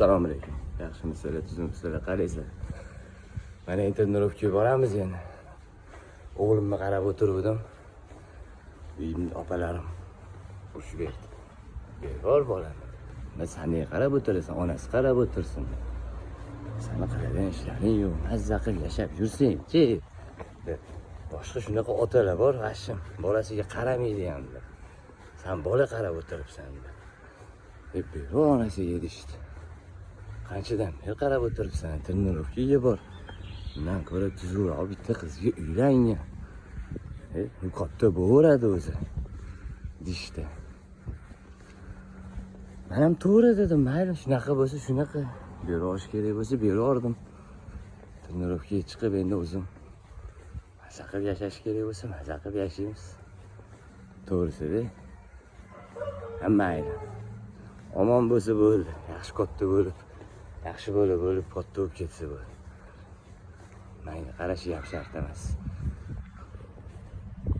Assalomu alaykum. Yaxshimisizlar, tuzimsizlar, qaraysizlar. Mana internerovga boramiz endi. O'g'limni qarab o'tirdim. Uyimda opalarim urushib berdi. Bevor bolam. Men seni qarab o'tirasan, onasi qarab o'tirsin. Seni qiladigan ishlaring yo'q, mazza qilib yashab yursang-chi. Boshqa shunaqa otalar bor, g'ashim. Bolasiga qaramaydi hamda. Sen bola qarab o'tiribsan. Deb bevor onasiga deyishdi. Qanchadan beri qarab o'tiribsan, trenirovkaga bor. Bundan ko'ra tuzukroq bitta qizga uylangan. Katta bo'laveradi o'zi. Deyishdi. Men ham to'g'ri dedim, mayli, shunaqa bo'lsa shunaqa. Berish kerak bo'lsa berardim. Trenirovkaga chiqib endi o'zim maza qilib yashash kerak bo'lsa maza qilib yashaymiz. To'g'risi-da. Mayli. Omon bo'lsa bo'ldi, yaxshi katta bo'lib, yaxshi bo'lib katta bo'lib ketsa bo'ldi. Menga qarashi ham shart emas.